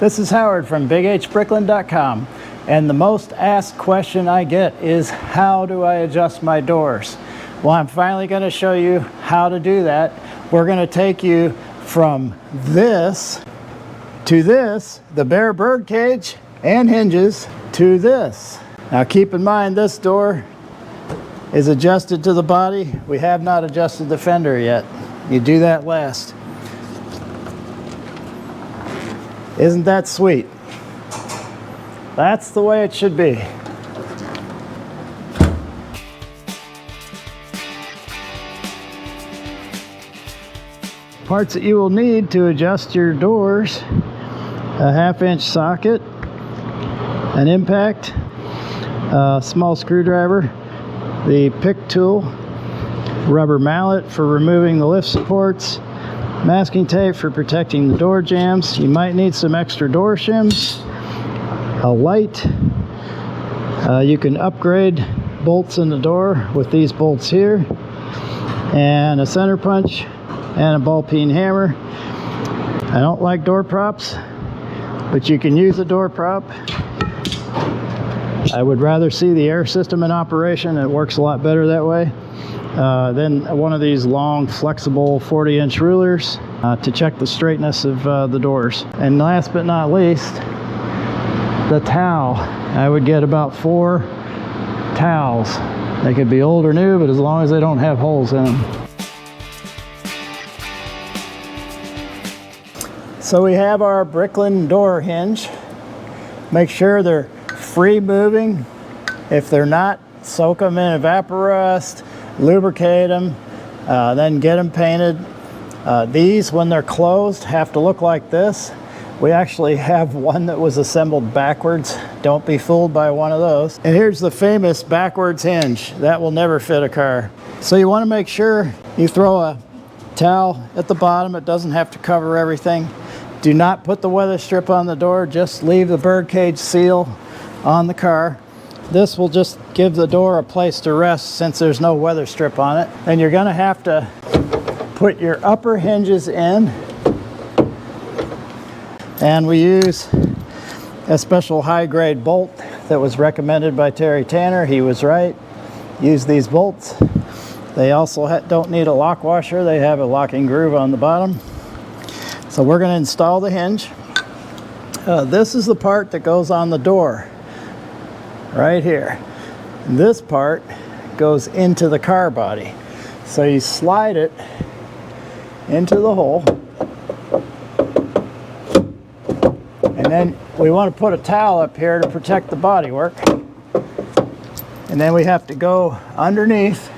This is Howard from BigHBricklin.com, and the most asked question I get is, how do I adjust my doors? Well, I'm finally going to show you how to do that. We're going to take you from this to this, the bare birdcage and hinges, to this. Now keep in mind, this door is adjusted to the body. We have not adjusted the fender yet. You do that last. Isn't that sweet? That's the way it should be. Parts that you will need to adjust your doors: a 1/2-inch socket, an impact, a small screwdriver, the pick tool, rubber mallet for removing the lift supports, masking tape for protecting the door jambs. You might need some extra door shims, a light. You can upgrade bolts in the door with these bolts here, and a center punch and a ball peen hammer. I don't like door props, but you can use a door prop. I would rather see the air system in operation. It works a lot better that way. Then one of these long, flexible 40-inch rulers to check the straightness of the doors. And last but not least, the towel. I would get about 4 towels. They could be old or new, but as long as they don't have holes in them. So we have our Bricklin door hinge. Make sure they're free moving. If they're not, soak them in evaporust, lubricate them, then get them painted. These, when they're closed, have to look like this. We actually have one that was assembled backwards. Don't be fooled by one of those. And here's the famous backwards hinge. That will never fit a car. So you want to make sure you throw a towel at the bottom. It doesn't have to cover everything. Do not put the weather strip on the door. Just leave the birdcage seal on the car. This will just give the door a place to rest since there's no weather strip on it. And you're going to have to put your upper hinges in. And we use a special high-grade bolt that was recommended by Terry Tanner. He was right. Use these bolts. They also don't need a lock washer. They have a locking groove on the bottom. So we're going to install the hinge. This is the part that goes on the door, right here. This part goes into the car body. So you slide it into the hole. And then we want to put a towel up here to protect the bodywork. And then we have to go underneath.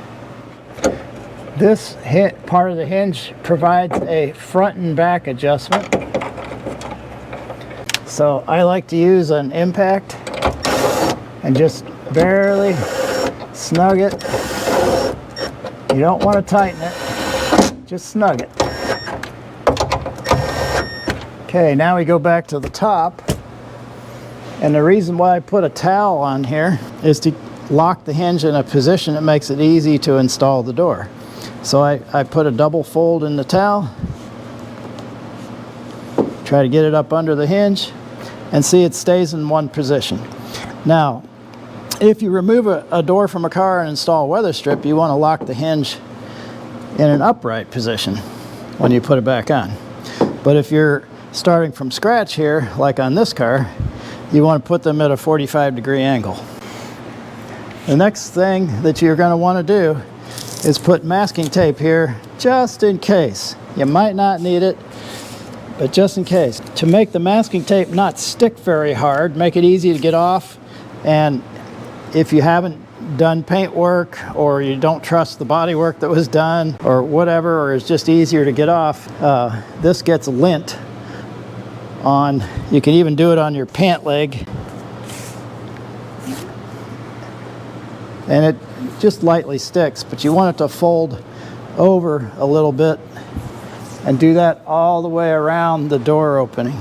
This part of the hinge provides a front and back adjustment. So I like to use an impact and just barely snug it. You don't want to tighten it, just snug it. Okay, now we go back to the top. And the reason why I put a towel on here is to lock the hinge in a position that makes it easy to install the door. So I put a double fold in the towel, try to get it up under the hinge, and see it stays in one position. Now, if you remove a door from a car and install a weather strip, you want to lock the hinge in an upright position when you put it back on. But if you're starting from scratch here, like on this car, you want to put them at a 45-degree angle. The next thing that you're going to want to do is put masking tape here just in case. You might not need it, but just in case. To make the masking tape not stick very hard, make it easy to get off, and if you haven't done paint work or you don't trust the body work that was done or whatever, or it's just easier to get off, this gets lint on. You can even do it on your pant leg, and it just lightly sticks, but you want it to fold over a little bit, and do that all the way around the door opening.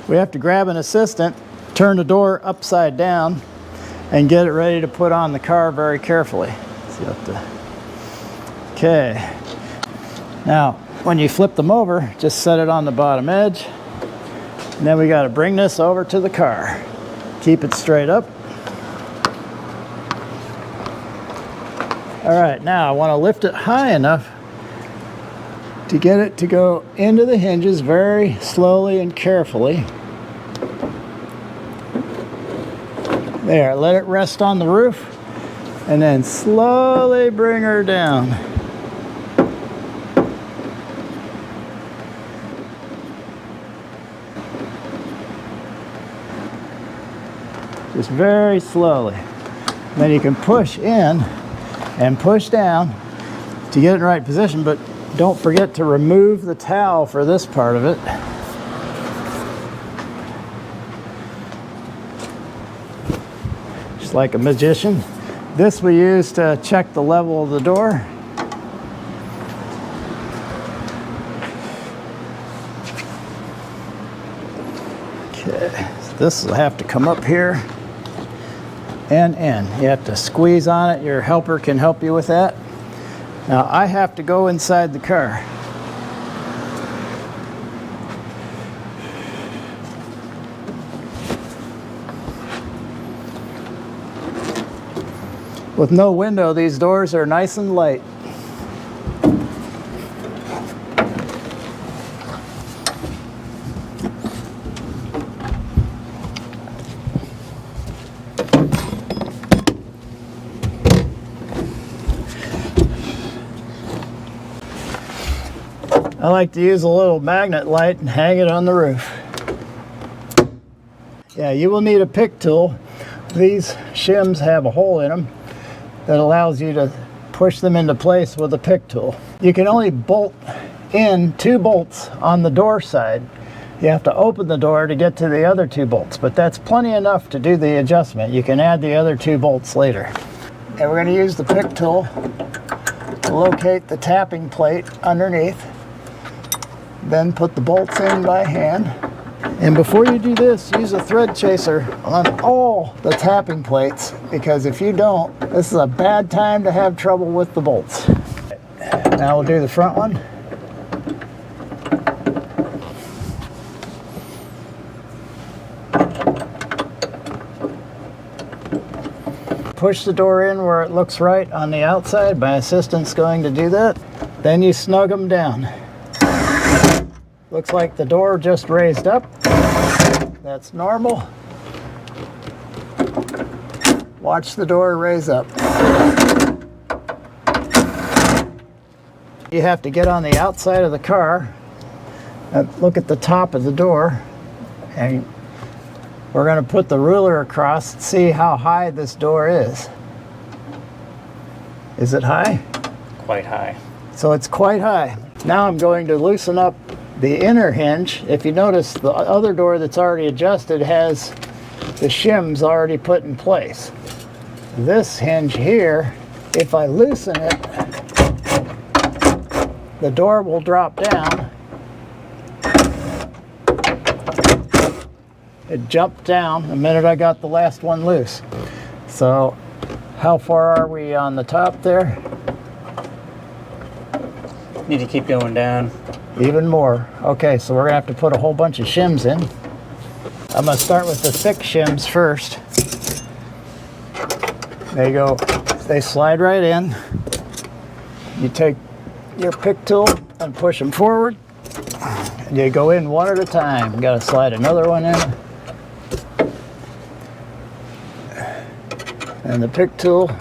We have to grab an assistant, turn the door upside down, and get it ready to put on the car very carefully. So you have to, okay. Now, when you flip them over, just set it on the bottom edge. And then we got to bring this over to the car. Keep it straight up. All right, now I want to lift it high enough to get it to go into the hinges very slowly and carefully. There, let it rest on the roof, and then slowly bring her down. Just very slowly. Then you can push in and push down to get it in the right position, but don't forget to remove the towel for this part of it. Just like a magician. This we use to check the level of the door. Okay, so this will have to come up here and in. You have to squeeze on it. Your helper can help you with that. Now I have to go inside the car. With no window, these doors are nice and light. I like to use a little magnet light and hang it on the roof. Yeah, you will need a pick tool. These shims have a hole in them that allows you to push them into place with a pick tool. You can only bolt in 2 bolts on the door side. You have to open the door to get to the other 2 bolts, but that's plenty enough to do the adjustment. You can add the other 2 bolts later. And we're going to use the pick tool to locate the tapping plate underneath. Then put the bolts in by hand. And before you do this, use a thread chaser on all the tapping plates, because if you don't, this is a bad time to have trouble with the bolts. Now we'll do the front one. Push the door in where it looks right on the outside. My assistant's going to do that. Then you snug them down. Looks like the door just raised up. That's normal. Watch the door raise up. You have to get on the outside of the car and look at the top of the door, and we're going to put the ruler across and see how high this door is. Is it high? Quite high. So it's quite high. Now I'm going to loosen up the inner hinge. If you notice, the other door that's already adjusted has the shims already put in place. This hinge here, if I loosen it, the door will drop down. It jumped down the minute I got the last one loose. So how far are we on the top there? Need to keep going down. Even more. Okay, so we're gonna have to put a whole bunch of shims in. I'm gonna start with the thick shims first. There you go. They slide right in. You take your pick tool and push them forward. And you go in one at a time. You gotta slide another one in. And the pick tool,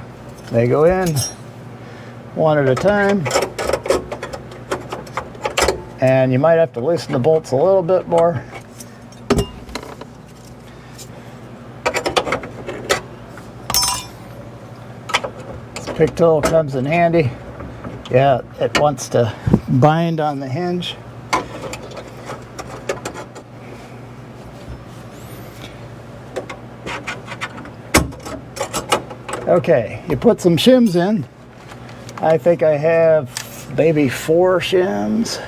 they go in one at a time. And you might have to loosen the bolts a little bit more. This pick tool comes in handy. Yeah, it wants to bind on the hinge. Okay, you put some shims in. I think I have maybe 4 shims.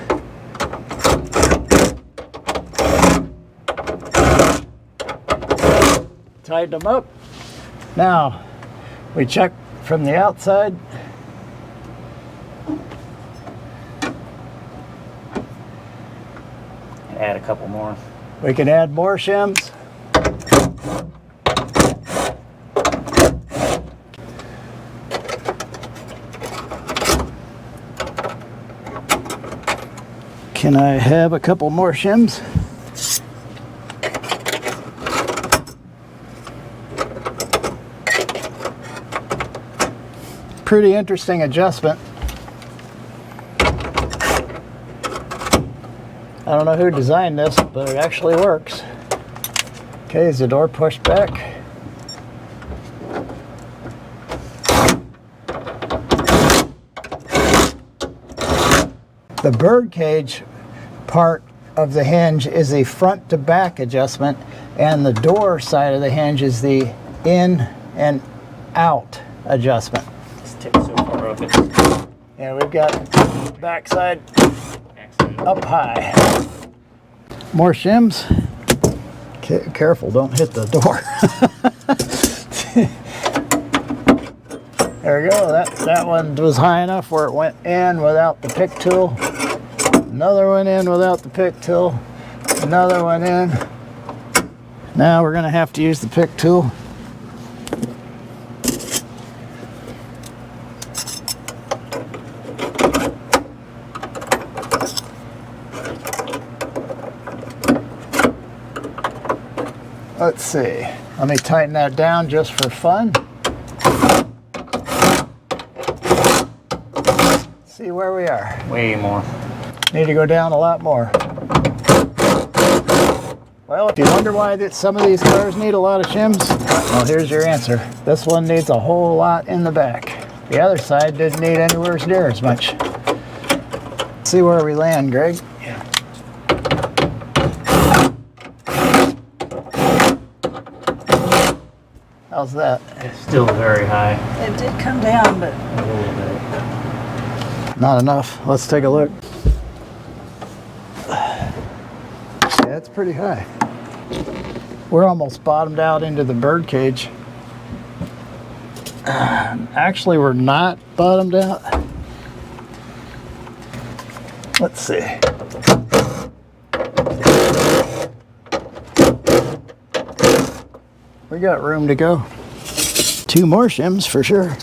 Tighten them up. Now, we check from the outside. add a couple more. We can add more shims. Can I have a couple more shims? Pretty interesting adjustment. I don't know who designed this, but it actually works. Okay, is the door pushed back? The Birdcage part of the hinge is the front to back adjustment, and the door side of the hinge is the in and out adjustment. This tip so far up. And we've got backside up high. More shims. Careful, don't hit the door. There we go. That one was high enough where it went in without the pick tool. Another one in without the pick tool. Another one in. Now we're going to have to use the pick tool. Let's see. Let me tighten that down just for fun. See where we are. Way more. Need to go down a lot more. Well, if you wonder why some of these cars need a lot of shims, well, here's your answer. This one needs a whole lot in the back. The other side didn't need anywhere near as much. Let's see where we land, Greg. Yeah. How's that? It's still very high. It did come down, but A little bit. Not enough. Let's take a look. Yeah, it's pretty high. We're almost bottomed out into the Birdcage. Actually, we're not bottomed out. Let's see. We got room to go. 2 more shims for sure.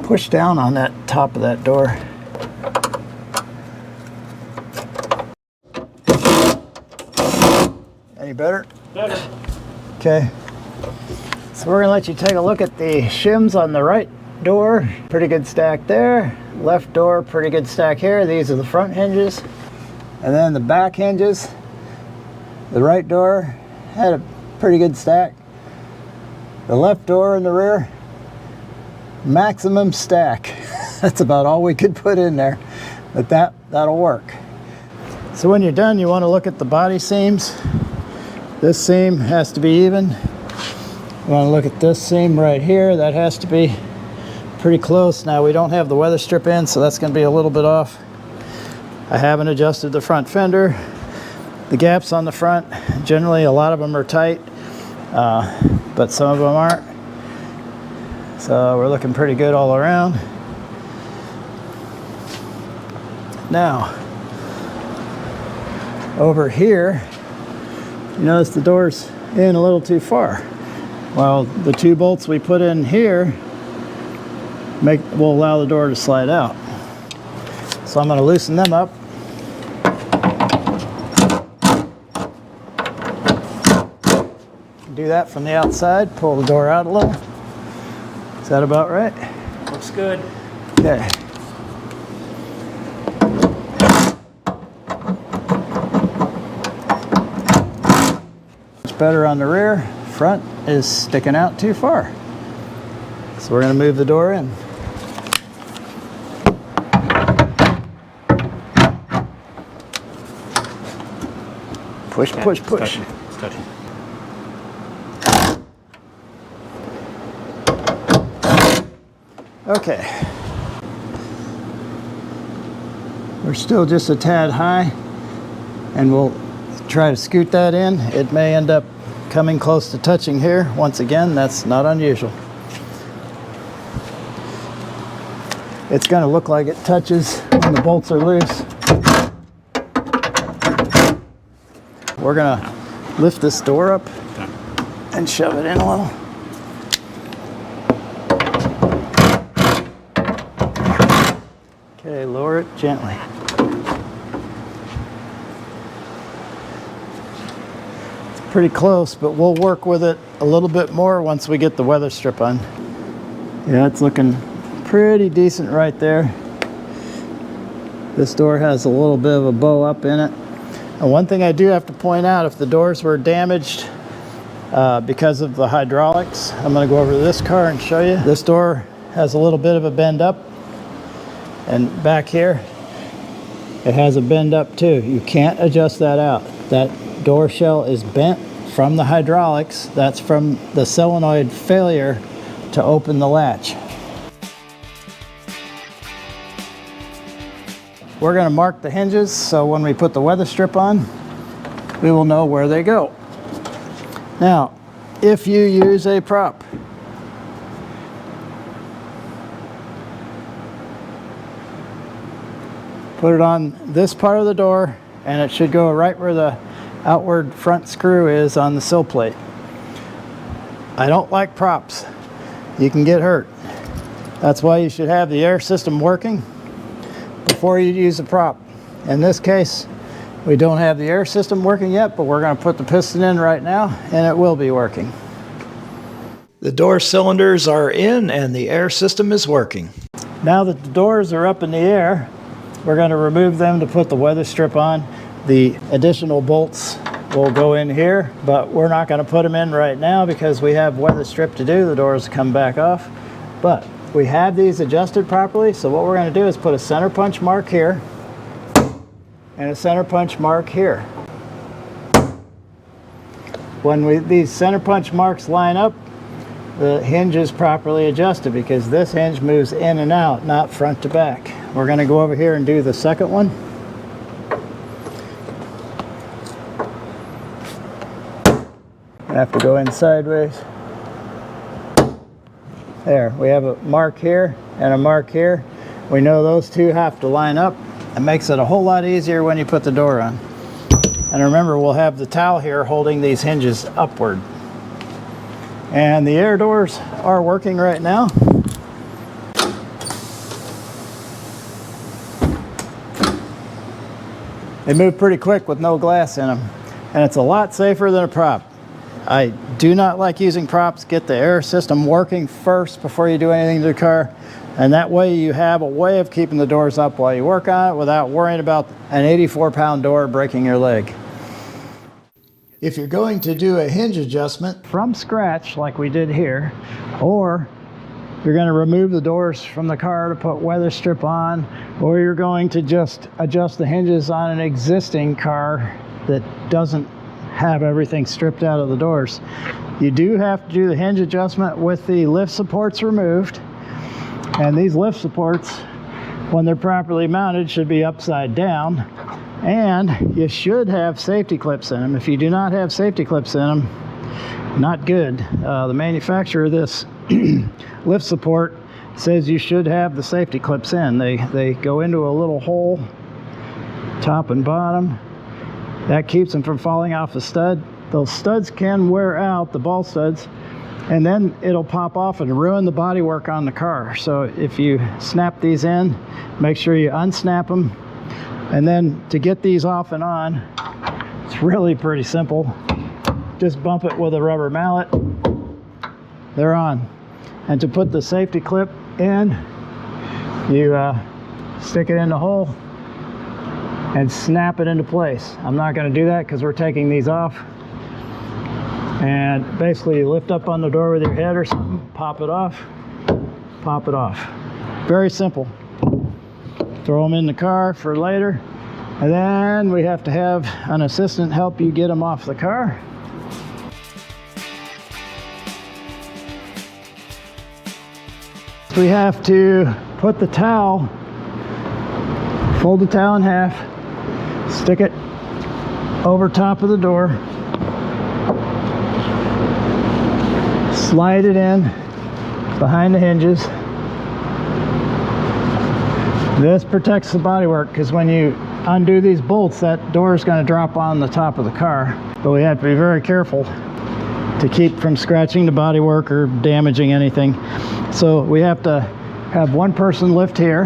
Push down on that top of that door. Any better? Better. Okay. So we're gonna let you take a look at the shims on the right door. Pretty good stack there. Left door, pretty good stack here. These are the front hinges. And then the back hinges. The right door had a pretty good stack. The left door in the rear, maximum stack. That's about all we could put in there, but that'll work. So when you're done, you want to look at the body seams. This seam has to be even. You want to look at this seam right here. That has to be pretty close. Now we don't have the weather strip in, so that's going to be a little bit off. I haven't adjusted the front fender. The gaps on the front, generally a lot of them are tight, but some of them aren't. So we're looking pretty good all around. Now, over here, you notice the door's in a little too far. Well, the 2 bolts we put in here will allow the door to slide out. So I'm going to loosen them up. Do that from the outside, pull the door out a little. Is that about right? Looks good. Okay. Much better on the rear. Front is sticking out too far. So we're going to move the door in. Push, push, push. It's touching. Okay. We're still just a tad high. and we'll try to scoot that in. It may end up coming close to touching here. Once again, that's not unusual. It's going to look like it touches when the bolts are loose. We're going to lift this door up and shove it in a little. Okay, lower it gently. It's pretty close, but we'll work with it a little bit more once we get the weather strip on. Yeah, it's looking pretty decent right there. This door has a little bit of a bow up in it. And one thing I do have to point out, if the doors were damaged because of the hydraulics, I'm going to go over to this car and show you. This door has a little bit of a bend up. And back here, it has a bend up too. You can't adjust that out. That door shell is bent from the hydraulics. That's from the solenoid failure to open the latch. We're going to mark the hinges so when we put the weather strip on, we will know where they go. Now, if you use a prop, put it on this part of the door, and it should go right where the outward front screw is on the sill plate. I don't like props. You can get hurt. That's why you should have the air system working before you use a prop. In this case, we don't have the air system working yet, but we're going to put the piston in right now, and it will be working. The door cylinders are in, and the air system is working. Now that the doors are up in the air, we're going to remove them to put the weather strip on. The additional bolts will go in here, but we're not going to put them in right now because we have weather strip to do. The doors come back off. But we have these adjusted properly, so what we're going to do is put a center punch mark here and a center punch mark here. When these center punch marks line up, the hinge is properly adjusted because this hinge moves in and out, not front to back. We're going to go over here and do the second one. I have to go in sideways. There, we have a mark here and a mark here. We know those two have to line up. It makes it a whole lot easier when you put the door on. And remember, we'll have the towel here holding these hinges upward. And the air doors are working right now. They move pretty quick with no glass in them. And it's a lot safer than a prop. I do not like using props. Get the air system working first before you do anything to the car. And that way you have a way of keeping the doors up while you work on it without worrying about an 84-pound door breaking your leg. If you're going to do a hinge adjustment from scratch like we did here, or you're going to remove the doors from the car to put weather strip on, or you're going to just adjust the hinges on an existing car that doesn't have everything stripped out of the doors, you do have to do the hinge adjustment with the lift supports removed. And these lift supports, when they're properly mounted, should be upside down. And you should have safety clips in them. If you do not have safety clips in them, not good. The manufacturer of this lift support says you should have the safety clips in. They go into a little hole, top and bottom. That keeps them from falling off the stud. Those studs can wear out, the ball studs, and then it'll pop off and ruin the bodywork on the car. So if you snap these in, make sure you unsnap them. And then to get these off and on, it's really pretty simple. Just bump it with a rubber mallet. They're on. And to put the safety clip in, you stick it in the hole and snap it into place. I'm not going to do that because we're taking these off. And basically you lift up on the door with your head or something, pop it off, pop it off. Very simple. Throw them in the car for later, and then we have to have an assistant help you get them off the car. We have to put the towel, fold the towel in half, stick it over top of the door, slide it in behind the hinges. This protects the bodywork because when you undo these bolts, that door is going to drop on the top of the car. But we have to be very careful to keep from scratching the bodywork or damaging anything. So we have to have one person lift here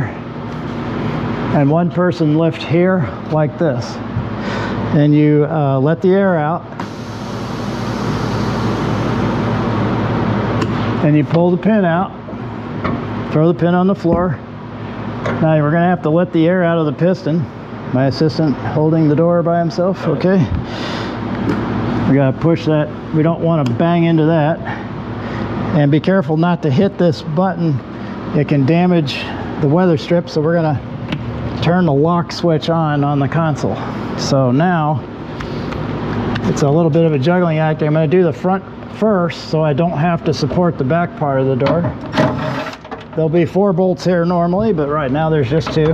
and one person lift here like this. And you let the air out and you pull the pin out, throw the pin on the floor. Now we're going to have to let the air out of the piston. My assistant holding the door by himself, okay? We got to push that. We don't want to bang into that. And be careful not to hit this button. It can damage the weather strip, so we're going to turn the lock switch on the console. So now it's a little bit of a juggling act. I'm going to do the front first so I don't have to support the back part of the door. There'll be 4 bolts here normally, but right now there's just 2.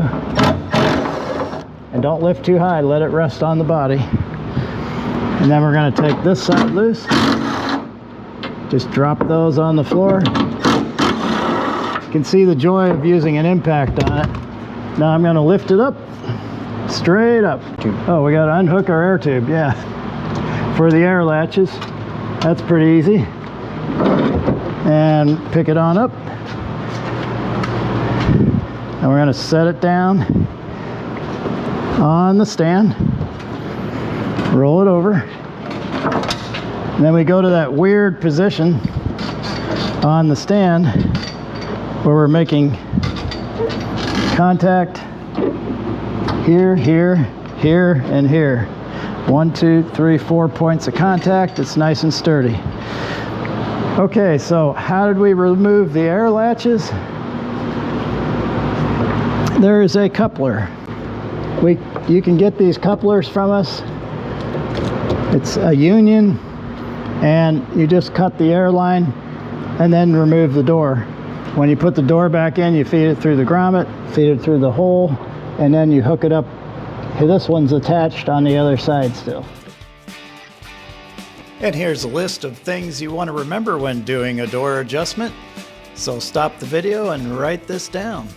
And don't lift too high, let it rest on the body. And then we're going to take this side loose. Just drop those on the floor. You can see the joy of using an impact on it. Now I'm going to lift it up, straight up. Oh, we got to unhook our air tube, yeah. For the air latches, that's pretty easy. And pick it on up. And we're going to set it down on the stand. Roll it over. And then we go to that weird position on the stand where we're making contact here, here, here, and here. 1, 2, 3, 4 points of contact. It's nice and sturdy. Okay, so how did we remove the air latches? There is a coupler. You can get these couplers from us. It's a union, and you just cut the air line and then remove the door. When you put the door back in, you feed it through the grommet, feed it through the hole, and then you hook it up. This one's attached on the other side still. And here's a list of things you want to remember when doing a door adjustment. So stop the video and write this down.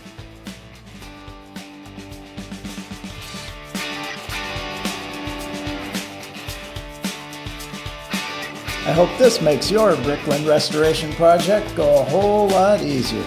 I hope this makes your Bricklin restoration project go a whole lot easier.